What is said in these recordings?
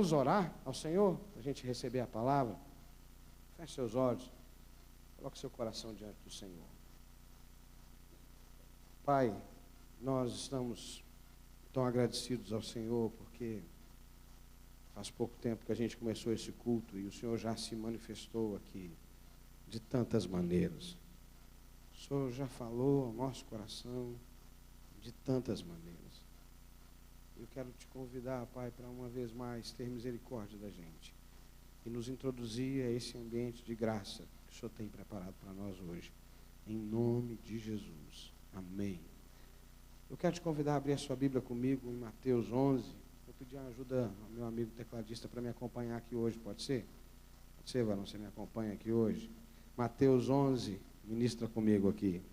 Vamos orar ao Senhor, para a gente receber a palavra? Feche seus olhos, coloque seu coração diante do Senhor. Pai, nós estamos tão agradecidos ao Senhor, porque faz pouco tempo que a gente começou esse culto e o Senhor já se manifestou aqui de tantas maneiras. O Senhor já falou ao nosso coração de tantas maneiras. Eu quero te convidar, Pai, para uma vez mais ter misericórdia da gente e nos introduzir a esse ambiente de graça que o Senhor tem preparado para nós hoje. Em nome de Jesus. Amém. Eu quero te convidar a abrir a sua Bíblia comigo em Mateus 11. Eu pedi a ajuda ao meu amigo tecladista para me acompanhar aqui hoje, pode ser? Pode ser, Varão, você me acompanha aqui hoje? Mateus 11, ministra comigo aqui.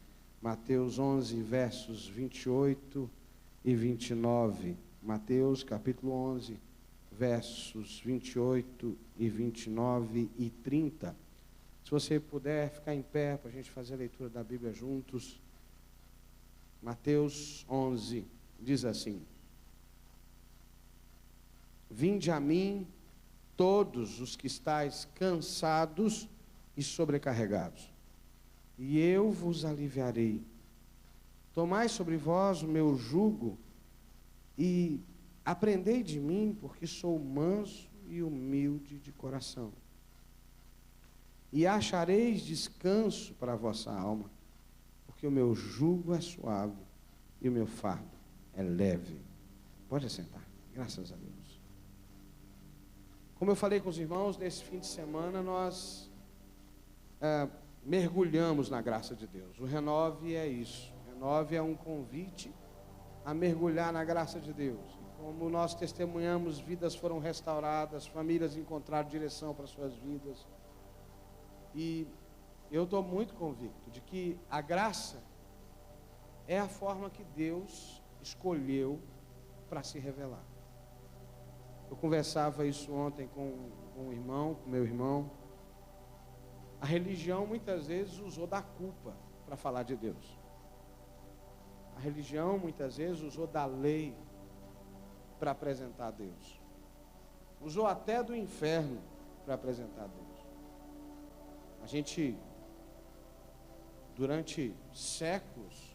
Mateus 11, versos 28 e 29. Mateus capítulo 11, versos 28 e 29 e 30. Se você puder ficar em pé para a gente fazer a leitura da Bíblia juntos. Mateus 11 diz assim: Vinde a mim todos os que estáis cansados e sobrecarregados, e eu vos aliviarei. Tomai sobre vós o meu jugo e aprendei de mim, porque sou manso e humilde de coração, e achareis descanso para a vossa alma, porque o meu jugo é suave e o meu fardo é leve. Pode assentar, graças a Deus. Como eu falei com os irmãos, nesse fim de semana nós mergulhamos na graça de Deus. O Renove é isso. O Renove é um convite a mergulhar na graça de Deus. Como nós testemunhamos, vidas foram restauradas, famílias encontraram direção para suas vidas. E eu estou muito convicto de que a graça é a forma que Deus escolheu para se revelar. Eu conversava isso ontem com um irmão, com meu irmão. A religião muitas vezes usou da culpa para falar de Deus. A religião muitas vezes usou da lei para apresentar a Deus. Usou até do inferno para apresentar a Deus. A gente, durante séculos,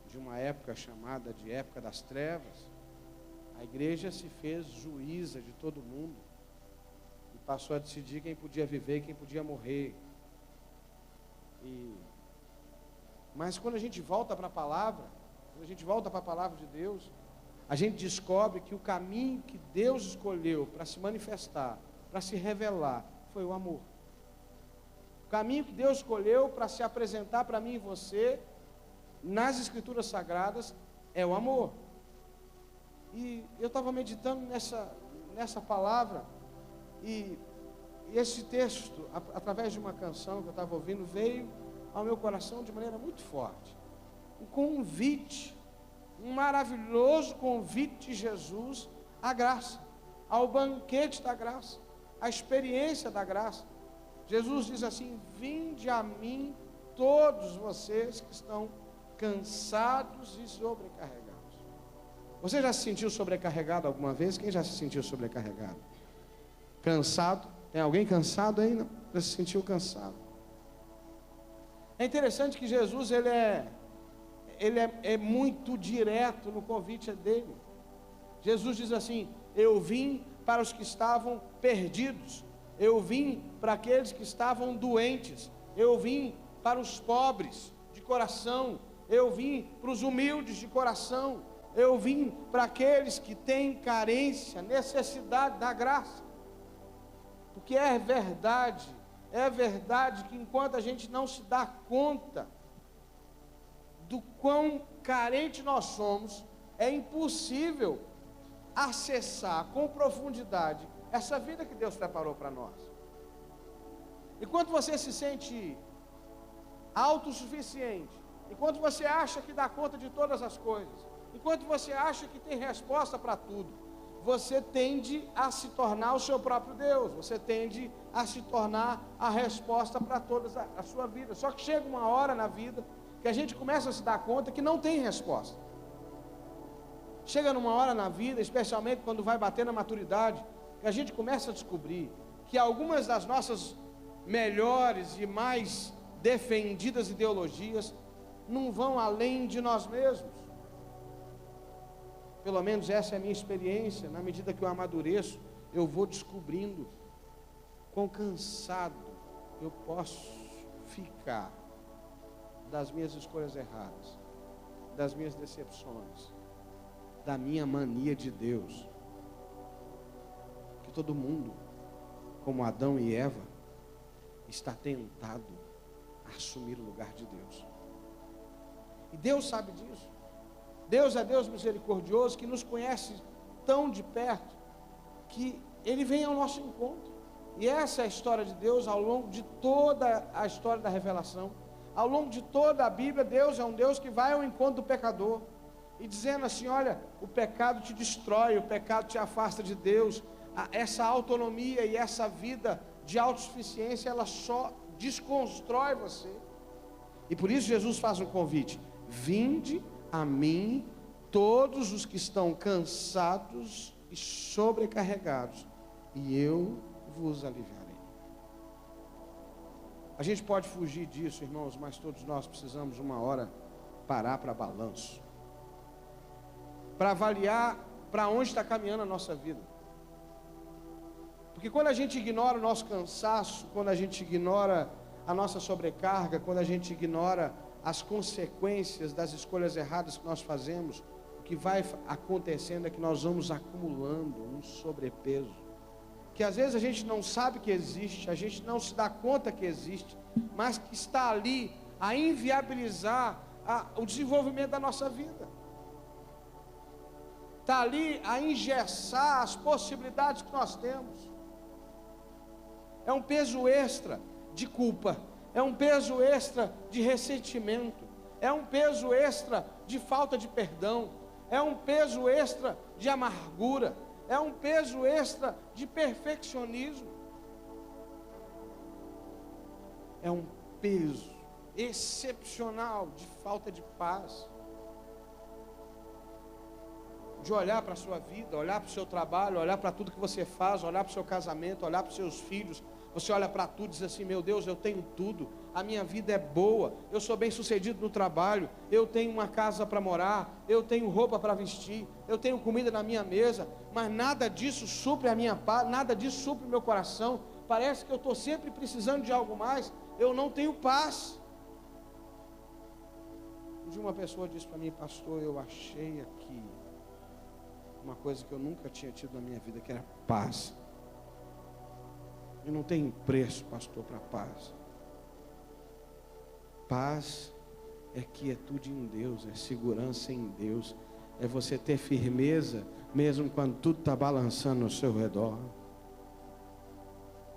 de uma época chamada de época das trevas, a igreja se fez juíza de todo mundo e passou a decidir quem podia viver e quem podia morrer. Mas quando a gente volta para a palavra, quando a gente volta para a palavra de Deus, a gente descobre que o caminho que Deus escolheu para se manifestar, para se revelar, foi o amor. O caminho que Deus escolheu para se apresentar para mim e você, nas Escrituras Sagradas, é o amor. E eu estava meditando nessa palavra, e esse texto, através de uma canção que eu estava ouvindo, veio ao meu coração de maneira muito forte. Um convite, um maravilhoso convite de Jesus à graça, ao banquete da graça, à experiência da graça. Jesus diz assim: vinde a mim todos vocês que estão cansados e sobrecarregados. Você já se sentiu sobrecarregado alguma vez? Quem já se sentiu sobrecarregado? Cansado? Tem alguém cansado aí? Não? Já se sentiu cansado? É interessante que Jesus ele é muito direto no convite dele. Jesus diz assim: eu vim para os que estavam perdidos, eu vim para aqueles que estavam doentes, eu vim para os pobres de coração, eu vim para os humildes de coração, eu vim para aqueles que têm carência, necessidade da graça. Porque é verdade que enquanto a gente não se dá conta do quão carente nós somos, é impossível acessar com profundidade essa vida que Deus preparou para nós. Enquanto você se sente autossuficiente, enquanto você acha que dá conta de todas as coisas, enquanto você acha que tem resposta para tudo, você tende a se tornar o seu próprio Deus, você tende a se tornar a resposta para toda a sua vida. Só que chega uma hora na vida que a gente começa a se dar conta que não tem resposta. Chega numa hora na vida, especialmente quando vai bater na maturidade, que a gente começa a descobrir que algumas das nossas melhores e mais defendidas ideologias não vão além de nós mesmos. Pelo menos essa é a minha experiência. Na medida que eu amadureço, eu vou descobrindo quão cansado eu posso ficar das minhas escolhas erradas, das minhas decepções, da minha mania de Deus. Que todo mundo, como Adão e Eva, está tentado a assumir o lugar de Deus. E Deus sabe disso. Deus é Deus misericordioso, que nos conhece tão de perto, que Ele vem ao nosso encontro. E essa é a história de Deus ao longo de toda a história da revelação. Ao longo de toda a Bíblia, Deus é um Deus que vai ao encontro do pecador, e dizendo assim: olha, o pecado te destrói, o pecado te afasta de Deus. Essa autonomia e essa vida de autossuficiência, ela só desconstrói você. E por isso Jesus faz um convite: vinde a mim todos os que estão cansados e sobrecarregados, e eu vos aliviarei. A gente pode fugir disso, irmãos, mas todos nós precisamos uma hora parar para balanço, para avaliar para onde está caminhando a nossa vida. Porque quando a gente ignora o nosso cansaço, quando a gente ignora a nossa sobrecarga, quando a gente ignora as consequências das escolhas erradas que nós fazemos, o que vai acontecendo é que nós vamos acumulando um sobrepeso, que às vezes a gente não sabe que existe, a gente não se dá conta que existe, mas que está ali a inviabilizar o desenvolvimento da nossa vida. Está ali a engessar as possibilidades que nós temos. É um peso extra de culpa, é um peso extra de ressentimento, é um peso extra de falta de perdão, é um peso extra de amargura, é um peso extra de perfeccionismo, é um peso excepcional de falta de paz, de olhar para a sua vida, olhar para o seu trabalho, olhar para tudo que você faz, olhar para o seu casamento, olhar para os seus filhos. Você olha para tudo e diz assim: meu Deus, eu tenho tudo, a minha vida é boa, eu sou bem sucedido no trabalho, eu tenho uma casa para morar, eu tenho roupa para vestir, eu tenho comida na minha mesa, mas nada disso supre a minha paz, nada disso supre o meu coração. Parece que eu estou sempre precisando de algo mais, eu não tenho paz. Um dia uma pessoa disse para mim: pastor, eu achei aqui uma coisa que eu nunca tinha tido na minha vida, que era paz. E não tem preço, pastor, para paz. Paz é quietude em Deus, é segurança em Deus, é você ter firmeza, mesmo quando tudo está balançando ao seu redor.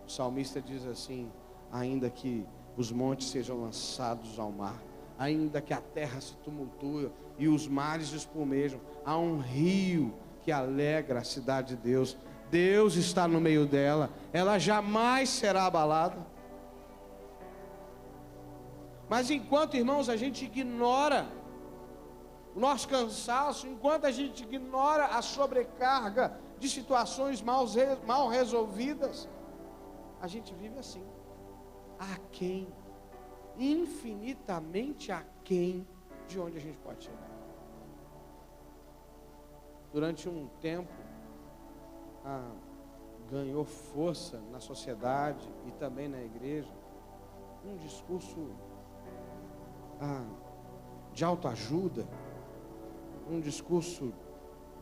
O salmista diz assim: ainda que os montes sejam lançados ao mar, ainda que a terra se tumultue e os mares espumejam, há um rio que alegra a cidade de Deus. Deus está no meio dela, ela jamais será abalada. Mas enquanto, irmãos, a gente ignora o nosso cansaço, enquanto a gente ignora a sobrecarga de situações mal resolvidas, a gente vive assim, aquém, infinitamente aquém de onde a gente pode chegar. Durante um tempo, ganhou força na sociedade e também na igreja um discurso de autoajuda, um discurso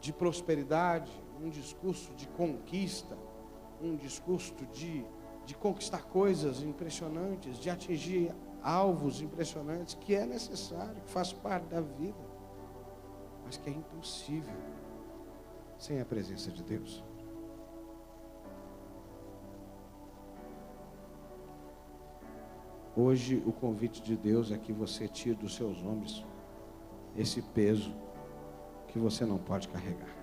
de prosperidade, um discurso de conquista, um discurso de conquistar coisas impressionantes, de atingir alvos impressionantes, que é necessário, que faz parte da vida, mas que é impossível sem a presença de Deus. Hoje o convite de Deus é que você tire dos seus ombros esse peso que você não pode carregar.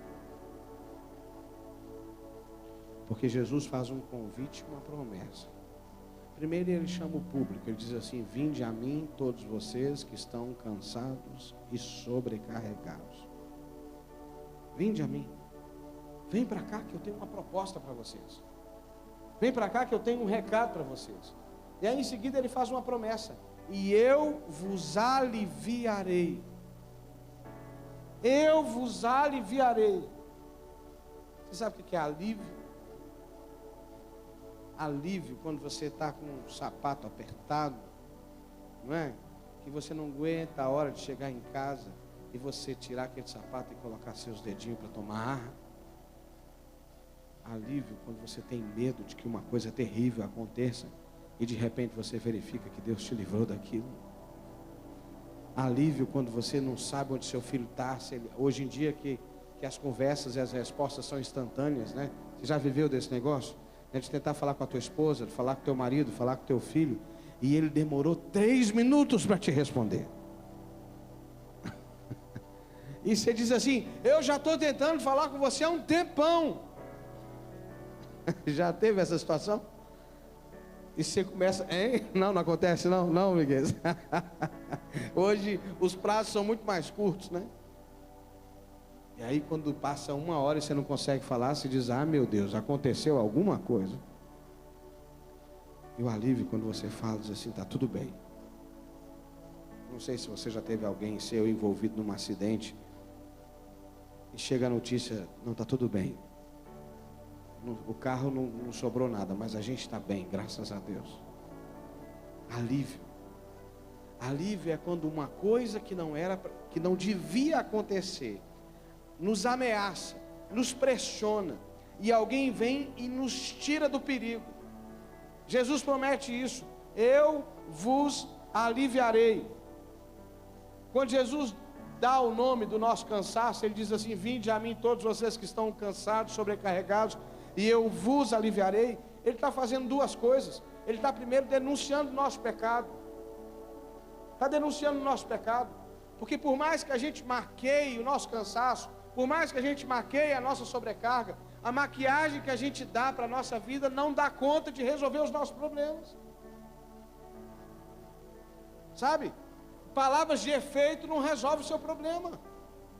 Porque Jesus faz um convite e uma promessa. Primeiro ele chama o público, ele diz assim: vinde a mim todos vocês que estão cansados e sobrecarregados. Vinde a mim. Vem para cá que eu tenho uma proposta para vocês. Vem para cá que eu tenho um recado para vocês. E aí em seguida ele faz uma promessa: e eu vos aliviarei. Eu vos aliviarei. Você sabe o que é alívio? Alívio quando você está com um sapato apertado, não é? Que você não aguenta a hora de chegar em casa e você tirar aquele sapato e colocar seus dedinhos para tomar ar. Alívio quando você tem medo de que uma coisa terrível aconteça e de repente você verifica que Deus te livrou daquilo. Alívio quando você não sabe onde seu filho está. Hoje em dia que as conversas e as respostas são instantâneas, né? Você já viveu desse negócio? De tentar falar com a tua esposa, de falar com o teu marido, falar com o teu filho, e ele demorou 3 minutos para te responder. E você diz assim: eu já estou tentando falar com você há um tempão. Já teve essa situação? E você começa, hein? Não acontece não, Miguel. Hoje os prazos são muito mais curtos, né? E aí quando passa 1 hora e você não consegue falar, você diz: ah, meu Deus, aconteceu alguma coisa. E o alívio quando você fala, diz assim: tá tudo bem. Não sei se você já teve alguém seu envolvido num acidente e chega a notícia: não, tá tudo bem. O carro não sobrou nada, mas a gente está bem, graças a Deus. Alívio. Alívio é quando uma coisa que não devia acontecer nos ameaça, nos pressiona, e alguém vem e nos tira do perigo. Jesus promete isso: eu vos aliviarei. Quando Jesus dá o nome do nosso cansaço, ele diz assim: vinde a mim todos vocês que estão cansados, sobrecarregados, e eu vos aliviarei. Ele está fazendo 2 coisas. Ele está primeiro denunciando o nosso pecado. Está denunciando o nosso pecado. Porque por mais que a gente maqueie o nosso cansaço, por mais que a gente maqueie a nossa sobrecarga, a maquiagem que a gente dá para a nossa vida não dá conta de resolver os nossos problemas. Sabe? Palavras de efeito não resolvem o seu problema.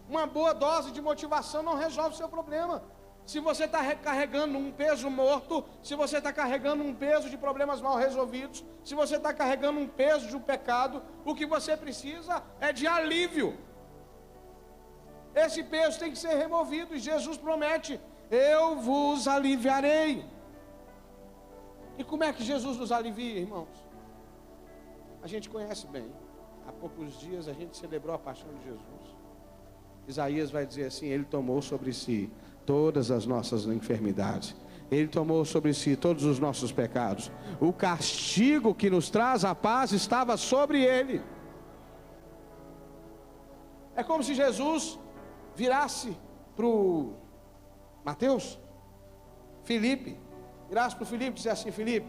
Uma boa dose de motivação não resolve o seu problema. Se você está carregando um peso morto, se você está carregando um peso de problemas mal resolvidos, se você está carregando um peso de um pecado, o que você precisa é de alívio. Esse peso tem que ser removido, e Jesus promete: eu vos aliviarei. E como é que Jesus nos alivia, irmãos? A gente conhece bem. Há poucos dias a gente celebrou a paixão de Jesus. Isaías vai dizer assim: ele tomou sobre si todas as nossas enfermidades, ele tomou sobre si todos os nossos pecados. O castigo que nos traz a paz estava sobre ele. É como se Jesus virasse para o Mateus, Felipe, virasse para o Felipe e dissesse assim: Felipe,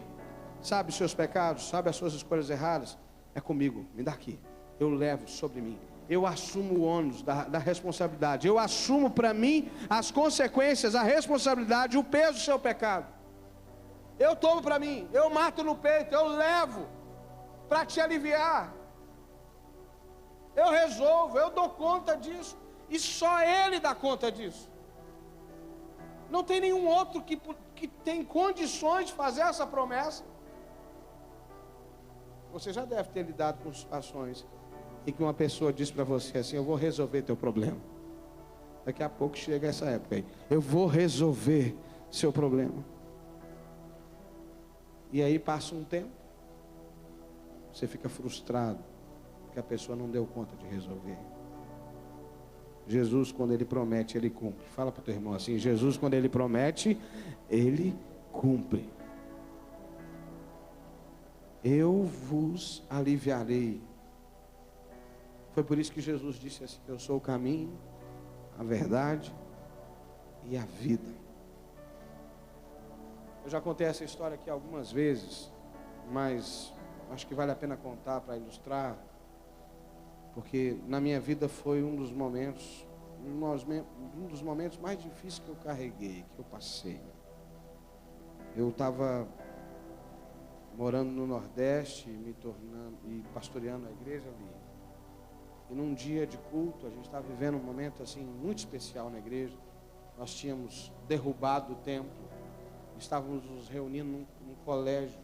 sabe os seus pecados, sabe as suas escolhas erradas? É comigo, me dá aqui, eu levo sobre mim. Eu assumo o ônus da responsabilidade. Eu assumo para mim as consequências, a responsabilidade, o peso do seu pecado. Eu tomo para mim, eu mato no peito, eu levo para te aliviar. Eu resolvo, eu dou conta disso. E só Ele dá conta disso. Não tem nenhum outro que tem condições de fazer essa promessa. Você já deve ter lidado com situações e que uma pessoa diz para você assim: eu vou resolver teu problema. Daqui a pouco chega essa época aí: eu vou resolver seu problema. E aí passa um tempo, você fica frustrado porque a pessoa não deu conta de resolver. Jesus, quando Ele promete, Ele cumpre. Fala para o teu irmão assim: Jesus, quando Ele promete, Ele cumpre. Eu vos aliviarei. Foi por isso que Jesus disse assim: eu sou o caminho, a verdade e a vida. Eu já contei essa história aqui algumas vezes, mas acho que vale a pena contar para ilustrar, porque na minha vida foi um dos momentos mais difíceis que eu carreguei, que eu passei. Eu estava morando no Nordeste, me tornando e pastoreando a igreja ali. E num dia de culto, a gente estava vivendo um momento assim muito especial na igreja. Nós tínhamos derrubado o templo, estávamos nos reunindo num colégio,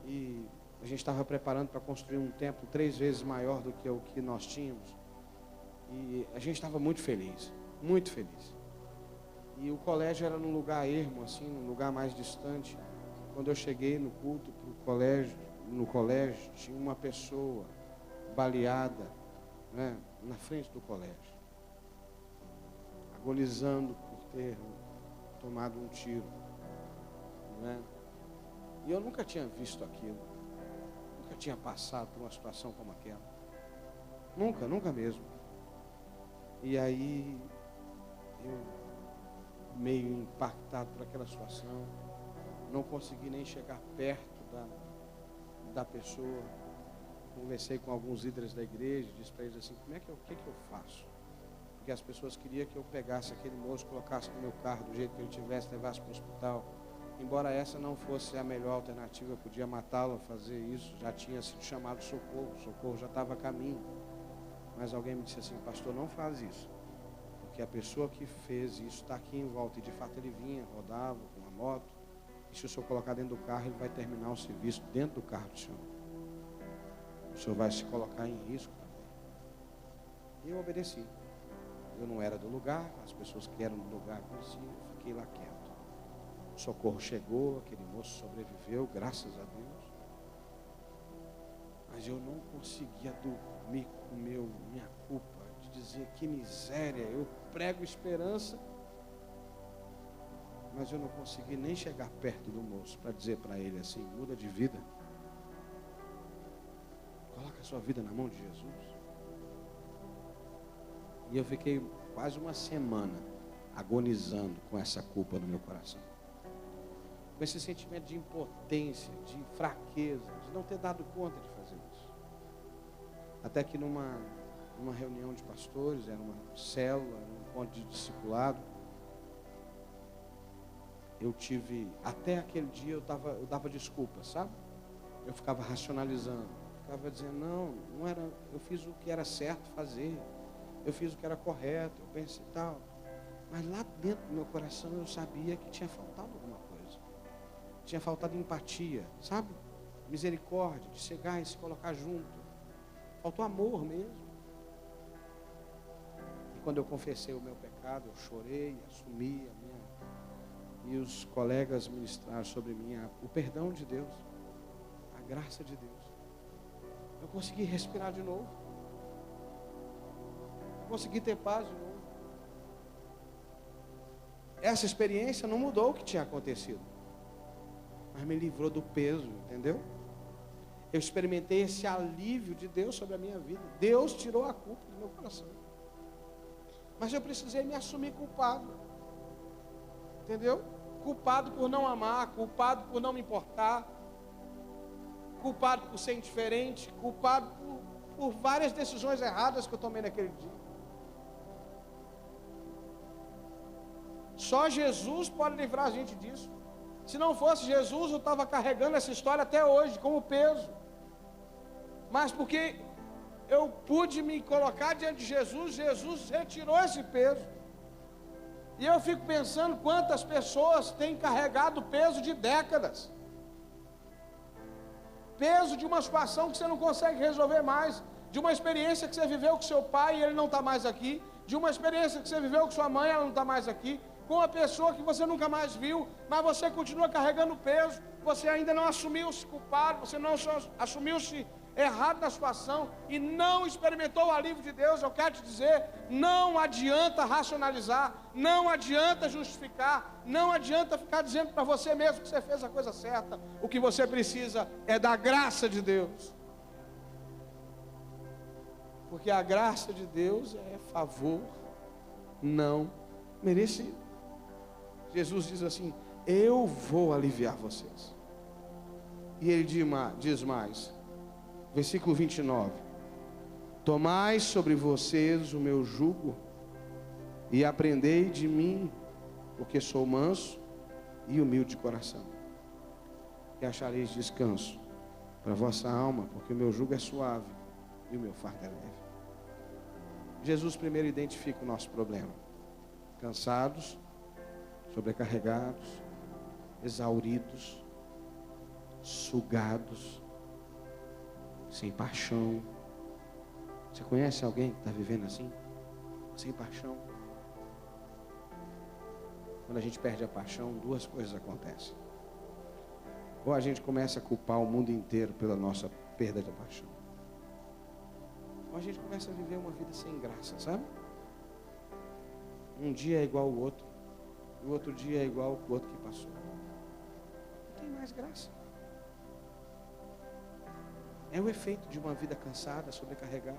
e a gente estava preparando para construir um templo 3 vezes maior do que o que nós tínhamos, e a gente estava muito feliz, muito feliz. E o colégio era num lugar ermo, assim, num lugar mais distante. Quando eu cheguei no culto no colégio tinha uma pessoa baleada, né, na frente do colégio, agonizando por ter tomado um tiro, né? E eu nunca tinha visto aquilo, nunca tinha passado por uma situação como aquela, nunca mesmo. E aí eu, meio impactado por aquela situação, não consegui nem chegar perto da pessoa. Conversei com alguns líderes da igreja, disse para eles assim: o que eu faço? Porque as pessoas queriam que eu pegasse aquele moço, colocasse no meu carro do jeito que ele tivesse, levasse para o hospital. Embora essa não fosse a melhor alternativa, eu podia matá-lo, fazer isso, já tinha sido chamado socorro, o socorro já estava a caminho. Mas alguém me disse assim: pastor, não faz isso, porque a pessoa que fez isso está aqui em volta. E de fato ele vinha, rodava com uma moto, e se o senhor colocar dentro do carro, ele vai terminar o serviço dentro do carro do senhor. O senhor vai se colocar em risco também. E eu obedeci. Eu não era do lugar, as pessoas que eram do lugar conheciam, eu fiquei lá quieto. O socorro chegou, aquele moço sobreviveu, graças a Deus. Mas eu não conseguia dormir com minha culpa, de dizer: que miséria, eu prego esperança, mas eu não consegui nem chegar perto do moço para dizer para ele assim: muda de vida, coloca a sua vida na mão de Jesus. E eu fiquei quase uma semana agonizando com essa culpa no meu coração, com esse sentimento de impotência, de fraqueza, de não ter dado conta de fazer isso. Até que numa reunião de pastores, era uma célula, um ponto de discipulado, eu tive, até aquele dia eu dava desculpas, sabe? Eu ficava racionalizando, ficava dizendo: não era, eu fiz o que era certo fazer, eu fiz o que era correto, eu pensei e tal. Mas lá dentro do meu coração eu sabia que tinha faltado alguma coisa. Tinha faltado empatia, sabe? Misericórdia, de chegar e se colocar junto. Faltou amor mesmo. E quando eu confessei o meu pecado, eu chorei, assumi a minha. E os colegas ministraram sobre mim o perdão de Deus, a graça de Deus. Eu consegui respirar de novo. Consegui ter paz de novo. Essa experiência não mudou o que tinha acontecido, mas me livrou do peso, entendeu? Eu experimentei esse alívio de Deus sobre a minha vida. Deus tirou a culpa do meu coração. Mas eu precisei me assumir culpado, entendeu? Culpado por não amar, culpado por não me importar, culpado por ser indiferente, culpado por várias decisões erradas que eu tomei naquele dia. Só Jesus pode livrar a gente disso. Se não fosse Jesus, eu estava carregando essa história até hoje, como peso. Mas porque eu pude me colocar diante de Jesus, Jesus retirou esse peso. E eu fico pensando quantas pessoas têm carregado peso de décadas. Peso de uma situação que você não consegue resolver mais. De uma experiência que você viveu com seu pai e ele não está mais aqui. De uma experiência que você viveu com sua mãe e ela não está mais aqui. Com uma pessoa que você nunca mais viu, mas você continua carregando peso, você ainda não assumiu-se culpado, você não assumiu-se errado na situação e não experimentou o alívio de Deus. Eu quero te dizer, não adianta racionalizar, não adianta justificar, não adianta ficar dizendo para você mesmo que você fez a coisa certa. O que você precisa é da graça de Deus, porque a graça de Deus é favor não merecido. Jesus diz assim: eu vou aliviar vocês. E ele diz mais, versículo 29: tomai sobre vocês o meu jugo e aprendei de mim, porque sou manso e humilde de coração, e achareis descanso para a vossa alma, porque o meu jugo é suave e o meu fardo é leve. Jesus primeiro identifica o nosso problema, cansados, sobrecarregados, exauridos, sugados, sem paixão. Você conhece alguém que está vivendo assim? Sem paixão? Quando a gente perde a paixão, duas coisas acontecem. Ou a gente começa a culpar o mundo inteiro pela nossa perda de paixão. Ou a gente começa a viver uma vida sem graça, sabe? Um dia é igual ao outro. E o outro dia é igual ao outro que passou. Não tem mais graça. É o efeito de uma vida cansada, sobrecarregada.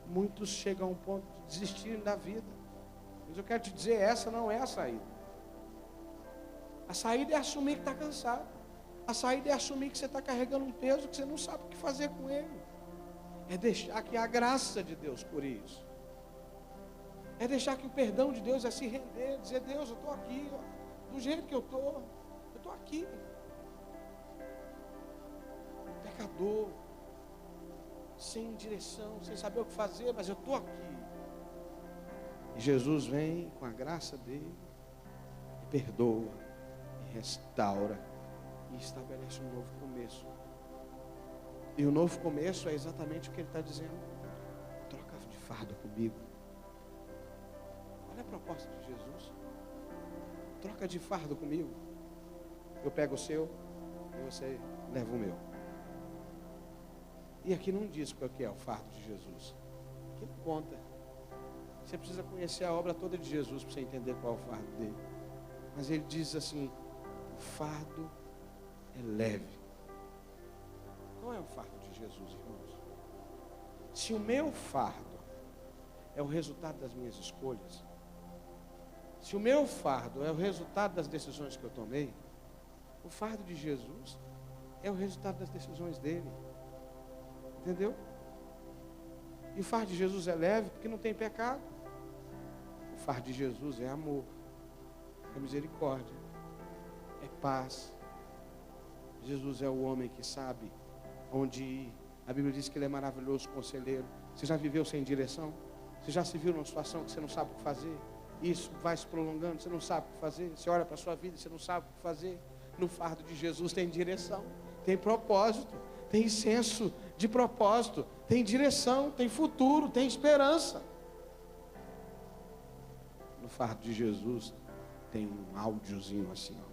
Muitos chegam a um ponto de desistirem da vida. Mas eu quero te dizer, essa não é a saída. A saída é assumir que está cansado. A saída é assumir que você está carregando um peso que você não sabe o que fazer com ele. É deixar que a graça de Deus cure isso. É deixar que o perdão de Deus é se render, dizer, Deus, eu estou aqui, ó, do jeito que eu estou aqui. Pecador, sem direção, sem saber o que fazer, mas eu estou aqui. E Jesus vem com a graça dele, e perdoa, e restaura, e estabelece um novo começo. E o novo começo é exatamente o que ele está dizendo. Troca de fardo comigo. Olha a proposta de Jesus. Troca de fardo comigo. Eu pego o seu e você leva o meu. E aqui não diz qual que é o fardo de Jesus. Aqui não conta. Você precisa conhecer a obra toda de Jesus para você entender qual é o fardo dele. Mas ele diz assim, o fardo é leve. Qual é o fardo de Jesus, irmãos? Se o meu fardo é o resultado das minhas escolhas, se o meu fardo é o resultado das decisões que eu tomei, o fardo de Jesus é o resultado das decisões dele. Entendeu? E o fardo de Jesus é leve porque não tem pecado. O fardo de Jesus é amor, é misericórdia, é paz. Jesus é o homem que sabe onde ir. A Bíblia diz que ele é maravilhoso conselheiro. Você já viveu sem direção? Você já se viu numa situação que você não sabe o que fazer? Isso vai se prolongando, você não sabe o que fazer. Você olha para a sua vida e você não sabe o que fazer. No fardo de Jesus tem direção, tem propósito, tem senso de propósito, tem direção, tem futuro, tem esperança. No fardo de Jesus tem um áudiozinho assim, ó.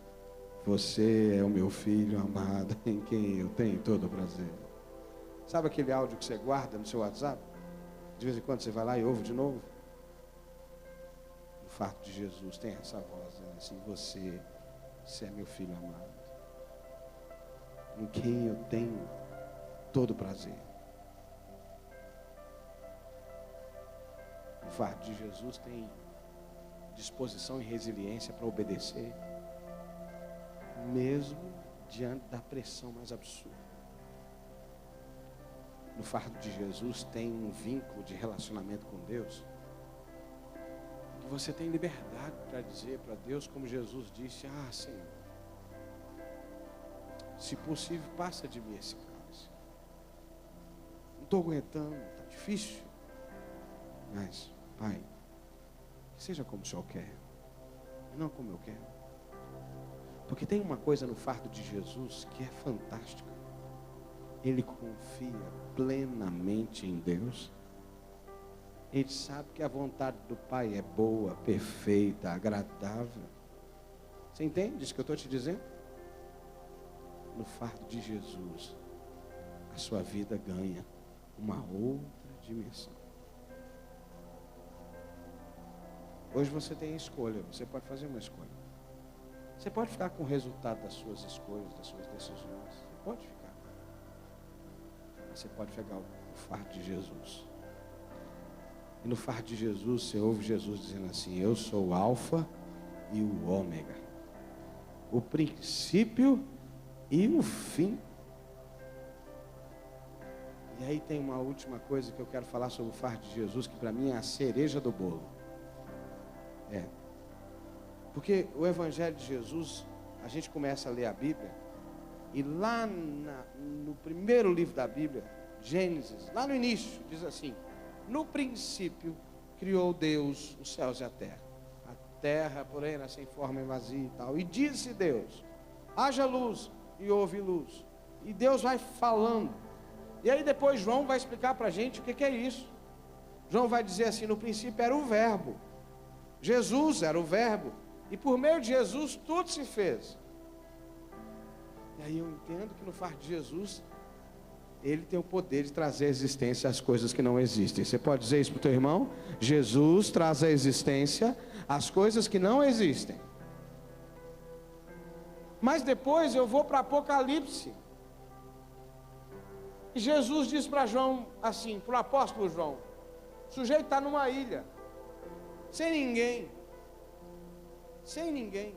Você é o meu filho amado, em quem eu tenho todo o prazer. Sabe aquele áudio que você guarda no seu WhatsApp? De vez em quando você vai lá e ouve de novo. No fardo de Jesus tem essa voz assim, você é meu filho amado, em quem eu tenho todo o prazer. No fardo de Jesus tem disposição e resiliência para obedecer, mesmo diante da pressão mais absurda. No fardo de Jesus tem um vínculo de relacionamento com Deus, que você tem liberdade para dizer para Deus, como Jesus disse, Senhor, se possível, passa de mim esse cálice. Não estou aguentando, está difícil. Mas, Pai, seja como o Senhor quer, e não como eu quero. Porque tem uma coisa no fardo de Jesus que é fantástica. Ele confia plenamente em Deus. Ele sabe que a vontade do Pai é boa, perfeita, agradável. Você entende isso que eu estou te dizendo? No fardo de Jesus, a sua vida ganha uma outra dimensão. Hoje você tem a escolha, você pode fazer uma escolha. Você pode ficar com o resultado das suas escolhas, das suas decisões. Você pode ficar. Mas você pode pegar o fardo de Jesus. E no fardo de Jesus, você ouve Jesus dizendo assim, eu sou o alfa e o ômega, o princípio e o fim. E aí tem uma última coisa que eu quero falar sobre o fardo de Jesus, que para mim é a cereja do bolo. Porque o Evangelho de Jesus, a gente começa a ler a Bíblia, e lá no primeiro livro da Bíblia, Gênesis, lá no início, diz assim, no princípio criou Deus os céus e a terra. A terra, porém, era sem forma e vazia e tal. E disse Deus: haja luz, e houve luz. E Deus vai falando. E aí depois João vai explicar para a gente o que é isso. João vai dizer assim: no princípio era o verbo. Jesus era o verbo. E por meio de Jesus tudo se fez. E aí eu entendo que no fato de Jesus, Ele tem o poder de trazer à existência as coisas que não existem. Você pode dizer isso para o teu irmão? Jesus traz à existência as coisas que não existem. Mas depois eu vou para Apocalipse. E Jesus diz para João assim, para o apóstolo João: o sujeito está numa ilha, sem ninguém. Sem ninguém.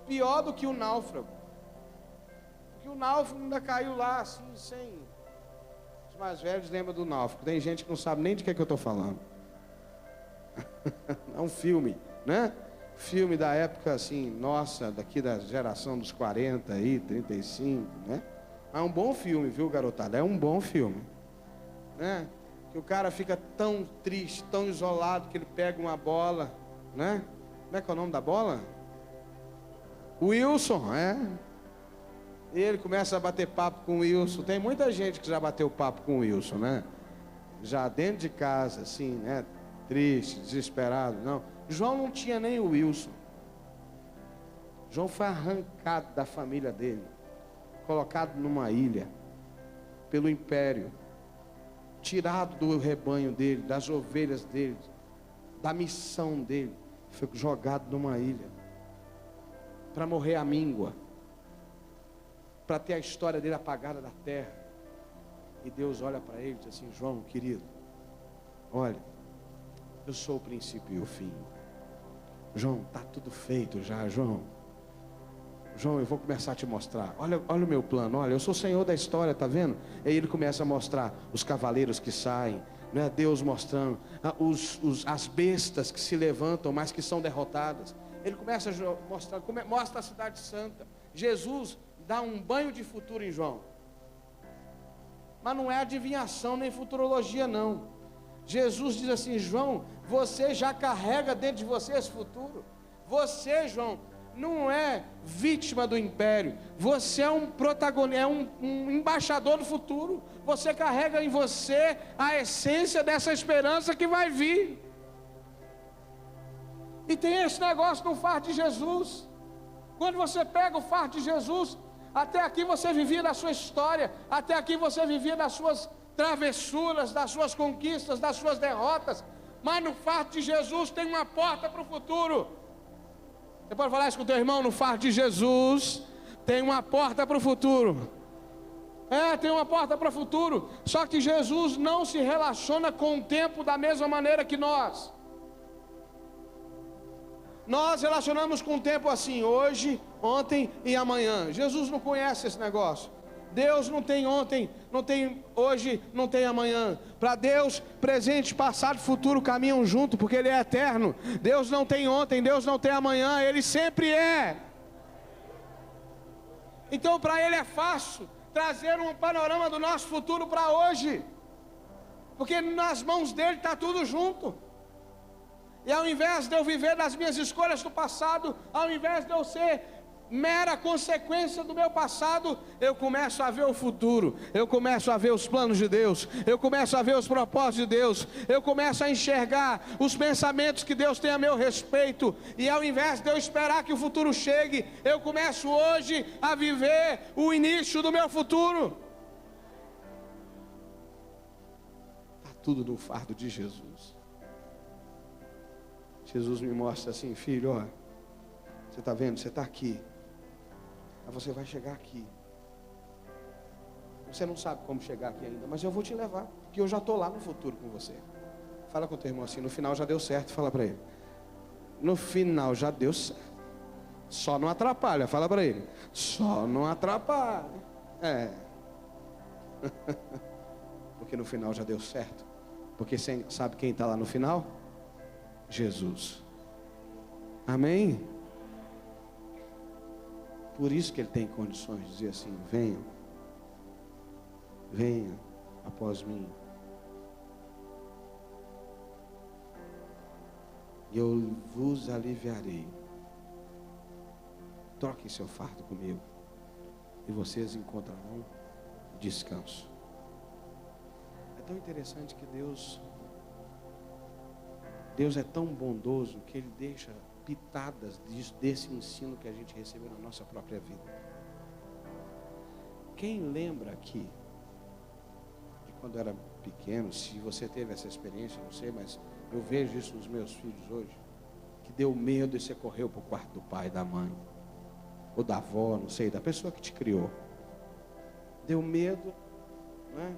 Pior do que o náufrago. Porque o náufrago ainda caiu lá assim, sem. Os mais velhos lembram do náufrago. Tem gente que não sabe nem de que eu estou falando. É um filme, né? Filme da época assim, nossa, daqui da geração dos 40 aí, 35, né? É um bom filme, viu, garotada? É um bom filme, né? Que o cara fica tão triste, tão isolado, que ele pega uma bola, né? Como é que é o nome da bola? Wilson, é. E ele começa a bater papo com o Wilson. Tem muita gente que já bateu papo com o Wilson, né? Já dentro de casa, assim, né? Triste, desesperado, não. João não tinha nem o Wilson. João foi arrancado da família dele, colocado numa ilha, pelo império, tirado do rebanho dele, das ovelhas dele, da missão dele. Foi jogado numa ilha para morrer à míngua, para ter a história dele apagada da terra. E Deus olha para ele e diz assim: João, querido, olha, eu sou o princípio e o fim. João, está tudo feito já, João. João, eu vou começar a te mostrar. Olha o meu plano, olha, eu sou o Senhor da história, tá vendo? Aí ele começa a mostrar os cavaleiros que saem, né? Deus mostrando as bestas que se levantam, mas que são derrotadas. Ele começa a mostrar, mostra a cidade santa. Jesus dá um banho de futuro em João. Mas não é adivinhação nem futurologia, não. Jesus diz assim: João, você já carrega dentro de você esse futuro. Você, João, não é vítima do império. Você é um protagonista, é um embaixador do futuro. Você carrega em você a essência dessa esperança que vai vir. E tem esse negócio no fardo de Jesus. Quando você pega o fardo de Jesus, até aqui você vivia da sua história, até aqui você vivia das suas travessuras, das suas conquistas, das suas derrotas. Mas no fardo de Jesus tem uma porta para o futuro. Você pode falar isso com o teu irmão? No fardo de Jesus tem uma porta para o futuro. Tem uma porta para o futuro. Só que Jesus não se relaciona com o tempo da mesma maneira que nós. Nós relacionamos com o tempo assim: hoje, ontem e amanhã. Jesus não conhece esse negócio. Deus não tem ontem, não tem hoje, não tem amanhã. Para Deus, presente, passado e futuro caminham junto, porque Ele é eterno. Deus não tem ontem, Deus não tem amanhã, Ele sempre é. Então para Ele é fácil trazer um panorama do nosso futuro para hoje, porque nas mãos dEle está tudo junto. E ao invés de eu viver das minhas escolhas do passado, ao invés de eu ser mera consequência do meu passado, eu começo a ver o futuro, eu começo a ver os planos de Deus, eu começo a ver os propósitos de Deus, eu começo a enxergar os pensamentos que Deus tem a meu respeito. E ao invés de eu esperar que o futuro chegue, eu começo hoje a viver o início do meu futuro. Está tudo no fardo de Jesus. Jesus me mostra assim: filho, ó, você está vendo? Você está aqui. Mas você vai chegar aqui. Você não sabe como chegar aqui ainda, mas eu vou te levar, porque eu já estou lá no futuro com você. Fala com o teu irmão assim: no final já deu certo. Fala para ele: no final já deu certo. Só não atrapalha. Fala para ele: só não atrapalha. Porque no final já deu certo. Porque sabe quem está lá no final? Jesus. Amém? Por isso que Ele tem condições de dizer assim: venham, venham após mim. e eu vos aliviarei. Troquem seu fardo comigo e vocês encontrarão descanso. É tão interessante que Deus é tão bondoso que Ele deixa pitadas desse ensino que a gente recebeu na nossa própria vida. Quem lembra aqui de quando era pequeno, se você teve essa experiência, não sei, mas eu vejo isso nos meus filhos hoje, que deu medo e você correu para o quarto do pai, da mãe, ou da avó, não sei, da pessoa que te criou. Deu medo, né?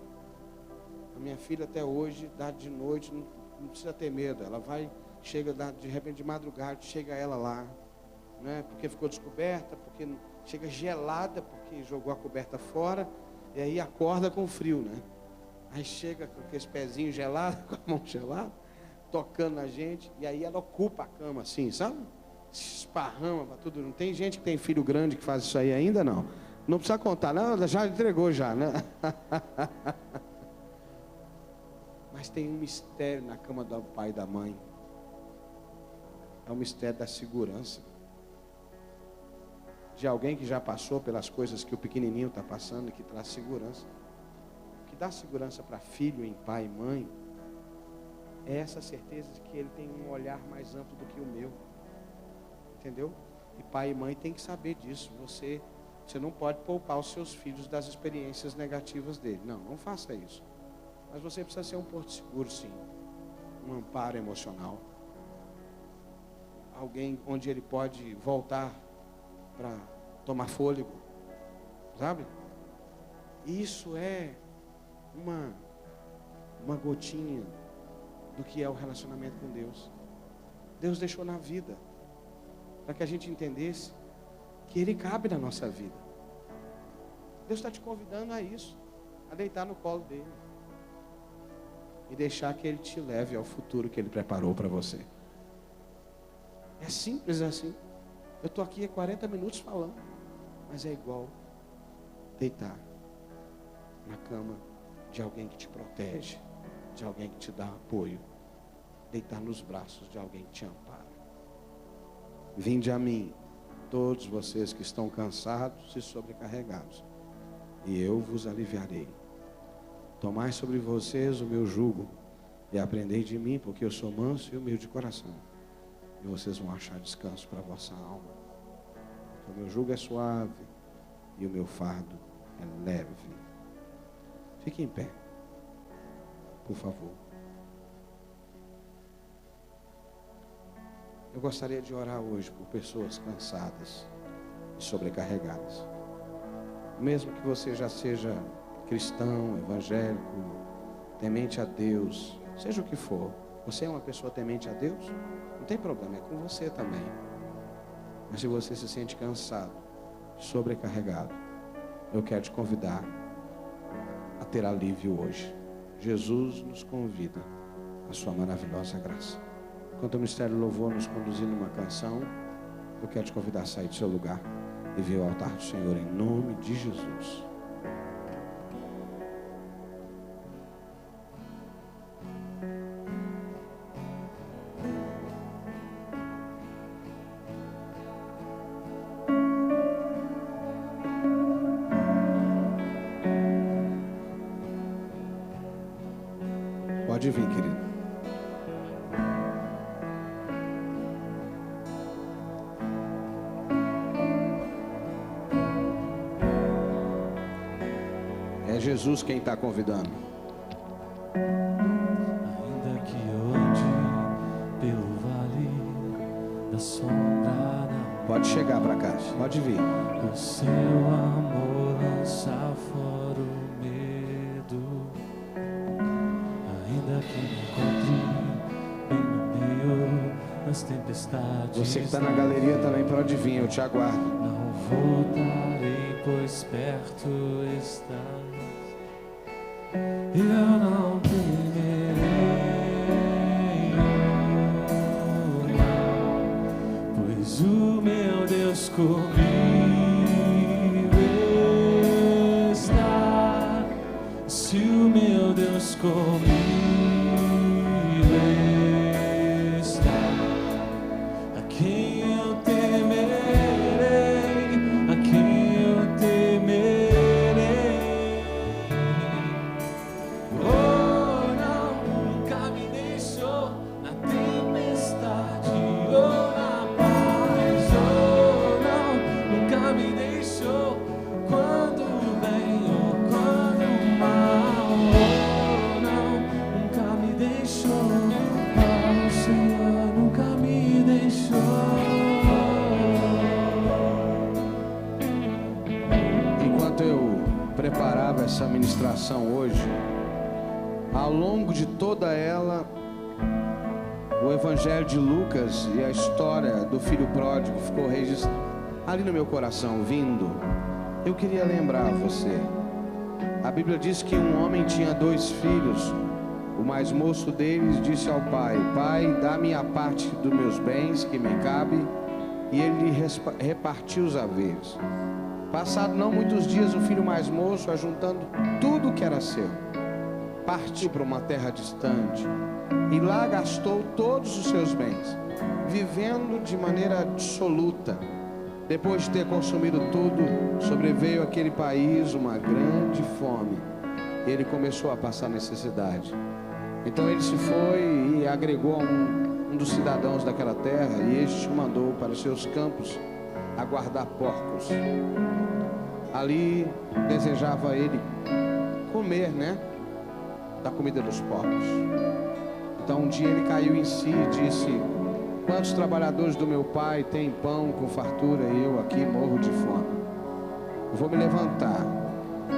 A minha filha até hoje, dá de noite, não precisa ter medo, ela vai, chega de repente de madrugada, chega ela lá, né? Porque ficou descoberta, porque chega gelada, porque jogou a coberta fora, e aí acorda com frio, né? Aí chega com aqueles pezinhos gelados, com a mão gelada, tocando na gente, e aí ela ocupa a cama assim, sabe? Se esparrama para tudo. Não tem gente que tem filho grande que faz isso aí ainda, não. Não precisa contar, não, ela já entregou já, né? Mas tem um mistério na cama do pai e da mãe. É o mistério da segurança. De alguém que já passou pelas coisas que o pequenininho está passando e que traz segurança. O que dá segurança para filho em pai e mãe é essa certeza de que ele tem um olhar mais amplo do que o meu. Entendeu? E pai e mãe tem que saber disso. Você não pode poupar os seus filhos das experiências negativas dele. Não faça isso. Mas você precisa ser um porto seguro, sim. Um amparo emocional. Alguém onde ele pode voltar para tomar fôlego. Sabe? Isso é uma gotinha do que é o relacionamento com Deus. Deus deixou na vida para que a gente entendesse que Ele cabe na nossa vida. Deus está te convidando a isso, a deitar no colo dele e deixar que Ele te leve ao futuro que Ele preparou para você. É simples assim. Eu estou aqui há 40 minutos falando, mas é igual deitar na cama de alguém que te protege, de alguém que te dá apoio, deitar nos braços de alguém que te ampara. Vinde a mim, todos vocês que estão cansados e sobrecarregados, e eu vos aliviarei. Tomai sobre vocês o meu jugo e aprendei de mim, porque eu sou manso e humilde de coração, e vocês vão achar descanso para a vossa alma. Porque o meu jugo é suave e o meu fardo é leve. Fique em pé, por favor. Eu gostaria de orar hoje por pessoas cansadas e sobrecarregadas. Mesmo que você já seja cristão, evangélico, temente a Deus, seja o que for, você é uma pessoa temente a Deus? Não tem problema, é com você também. Mas se você se sente cansado, sobrecarregado, eu quero te convidar a ter alívio hoje. Jesus nos convida à sua maravilhosa graça. Enquanto o Ministério do Louvor nos conduzir numa canção, eu quero te convidar a sair do seu lugar e vir ao altar do Senhor em nome de Jesus. Pode vir, querido. É Jesus quem está convidando. Ainda que eu ande pelo vale da sombra da Pode chegar para cá, pode vir. o seu amor lança fora o medo. Ainda que me encontre bem no meio das tempestades, Você que está na galeria também pode vir, eu te aguardo. não voltarei, pois perto estás. Eu não temerei o mal, pois o meu Deus comigo está. Se o Deus comigo está, ministração hoje, ao longo de toda ela, o Evangelho de Lucas e a história do filho pródigo ficou registrado ali no meu coração, vindo. Eu queria lembrar você. A Bíblia diz que um homem tinha 2 filhos. O mais moço deles disse ao pai: Pai, dá-me a parte dos meus bens que me cabe. E ele lhe repartiu os haveres. Passado não muitos dias, o filho mais moço, ajuntando tudo o que era seu, partiu para uma terra distante e lá gastou todos os seus bens, vivendo de maneira dissoluta. Depois de ter consumido tudo, sobreveio àquele país uma grande fome. Ele começou a passar necessidade. Então ele se foi e agregou a um dos cidadãos daquela terra, e este o mandou para os seus campos a guardar porcos. Ali desejava ele comer, da comida dos porcos. Então um dia ele caiu em si e disse: quantos trabalhadores do meu pai têm pão com fartura e eu aqui morro de fome? Eu vou me levantar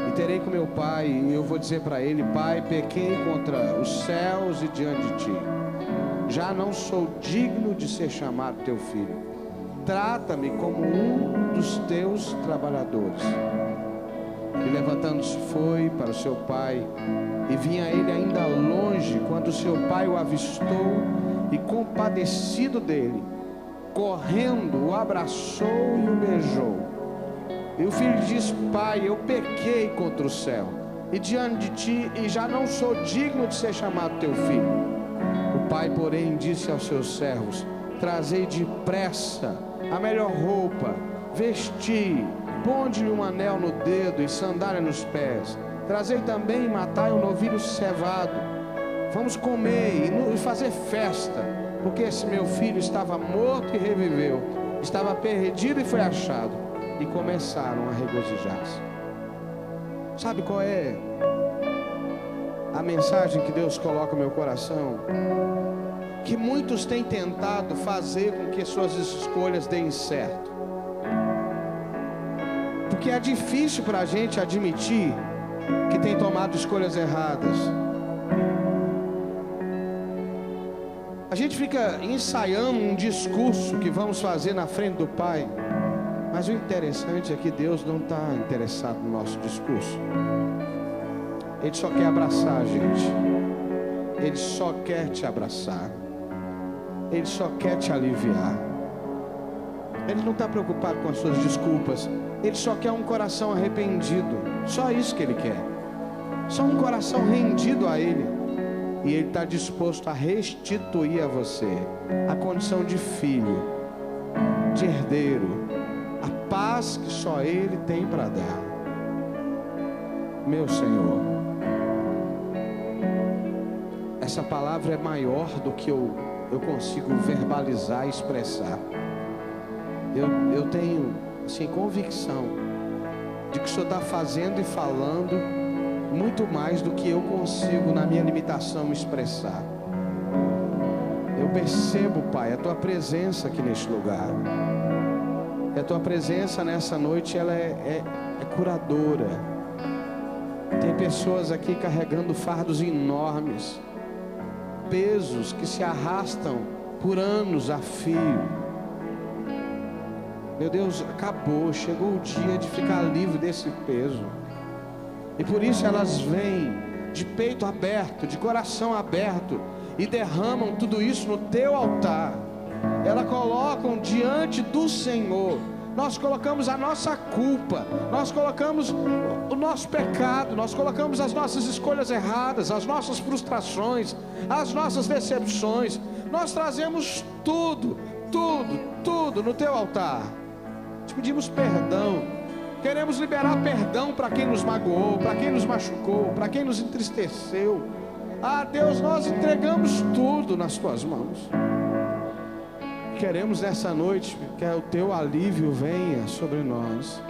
e terei com meu pai, e eu vou dizer para ele: Pai, pequei contra os céus e diante de ti. Já não sou digno de ser chamado teu filho. Trata-me como um dos teus trabalhadores. E levantando-se foi para o seu pai, e vinha ele ainda longe, quando seu pai o avistou, e compadecido dele, correndo, o abraçou e o beijou. E o filho disse: Pai, eu pequei contra o céu e diante de ti, e já não sou digno de ser chamado teu filho. O pai, porém, disse aos seus servos: trazei depressa a melhor roupa, vesti, ponde-lhe um anel no dedo e sandália nos pés. Trazei também e matai um novilho cevado. Vamos comer e fazer festa, porque esse meu filho estava morto e reviveu, estava perdido e foi achado. E começaram a regozijar-se. Sabe qual é a mensagem que Deus coloca no meu coração? Que muitos têm tentado fazer com que suas escolhas deem certo, porque é difícil para a gente admitir que tem tomado escolhas erradas. A gente fica ensaiando um discurso que vamos fazer na frente do Pai, mas o interessante é que Deus não está interessado no nosso discurso. Ele só quer abraçar a gente. Ele só quer te abraçar. Ele só quer te aliviar. Ele não está preocupado com as suas desculpas. Ele só quer um coração arrependido. Só isso que Ele quer. Só um coração rendido a Ele. E Ele está disposto a restituir a você a condição de filho, de herdeiro, a paz que só Ele tem para dar. Meu Senhor, essa palavra é maior do que eu consigo verbalizar e expressar. Eu tenho assim, convicção de que o Senhor está fazendo e falando muito mais do que eu consigo na minha limitação expressar. Eu percebo, Pai, a Tua presença aqui neste lugar. E a Tua presença nessa noite, ela é curadora. Tem pessoas aqui carregando fardos enormes, pesos que se arrastam por anos a fio. Meu Deus, acabou, chegou o dia de ficar livre desse peso. E por isso elas vêm de peito aberto, de coração aberto, e derramam tudo isso no Teu altar. Elas colocam diante do Senhor. Nós colocamos a nossa culpa, nós colocamos o nosso pecado, nós colocamos as nossas escolhas erradas, as nossas frustrações, as nossas decepções. Nós trazemos tudo no Teu altar. Te pedimos perdão. Queremos liberar perdão para quem nos magoou, para quem nos machucou, para quem nos entristeceu. Ah, Deus, nós entregamos tudo nas Tuas mãos. Queremos nessa noite que o Teu alívio venha sobre nós,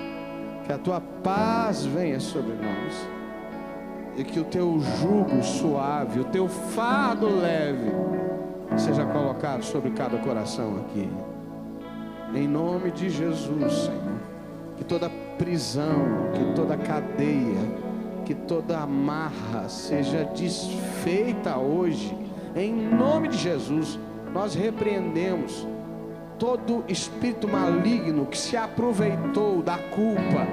que a Tua paz venha sobre nós, e que o Teu jugo suave, o Teu fardo leve seja colocado sobre cada coração aqui. Em nome de Jesus, Senhor, que toda prisão, que toda cadeia que toda amarra seja desfeita hoje, em nome de Jesus. Nós repreendemos todo espírito maligno que se aproveitou da culpa,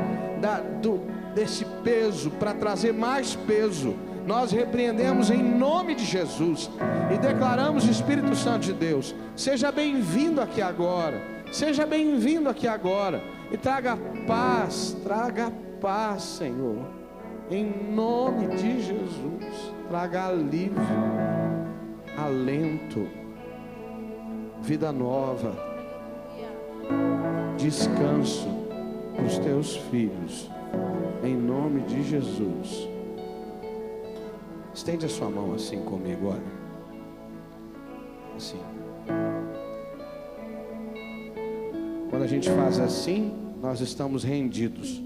desse peso, para trazer mais peso. Nós repreendemos em nome de Jesus e declaramos: Espírito Santo de Deus, seja bem-vindo aqui agora, seja bem-vindo aqui agora, e traga paz, Senhor, em nome de Jesus. Traga alívio, alento, vida nova, descanso para os teus filhos, em nome de Jesus. Estende a sua mão assim comigo, olha. Assim. Quando a gente faz assim, nós estamos rendidos.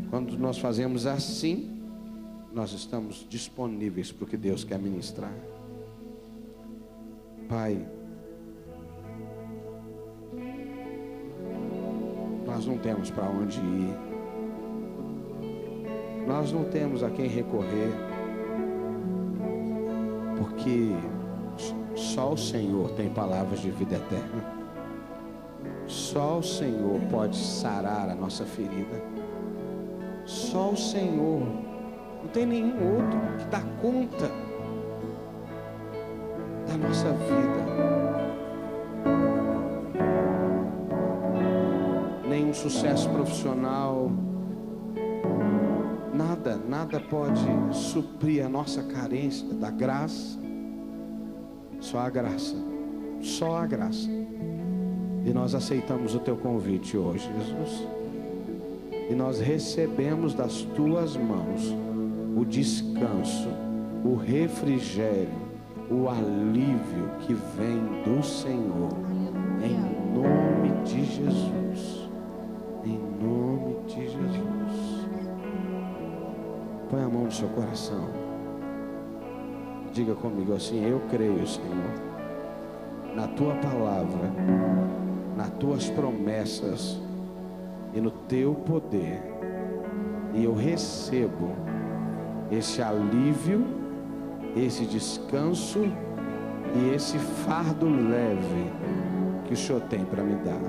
Quando nós fazemos assim, nós estamos disponíveis para o que Deus quer ministrar. Pai, nós não temos para onde ir. Nós não temos a quem recorrer. Porque só o Senhor tem palavras de vida eterna. Só o Senhor pode sarar a nossa ferida. Só o Senhor. Não tem nenhum outro que dá conta da nossa vida. Nenhum sucesso profissional. Nada pode suprir a nossa carência da graça. Só a graça. Só a graça. E nós aceitamos o teu convite hoje, Jesus. E nós recebemos das tuas mãos o descanso, o refrigério, o alívio que vem do Senhor. Em nome de Jesus. Em nome de Jesus. Põe a mão no seu coração. Diga comigo assim: eu creio, Senhor, na tua palavra, nas tuas promessas e no teu poder. E eu recebo esse alívio, esse descanso e esse fardo leve que o Senhor tem para me dar.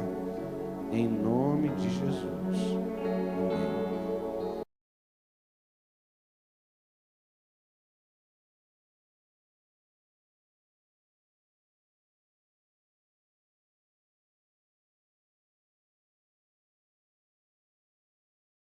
Em nome de Jesus. Amém.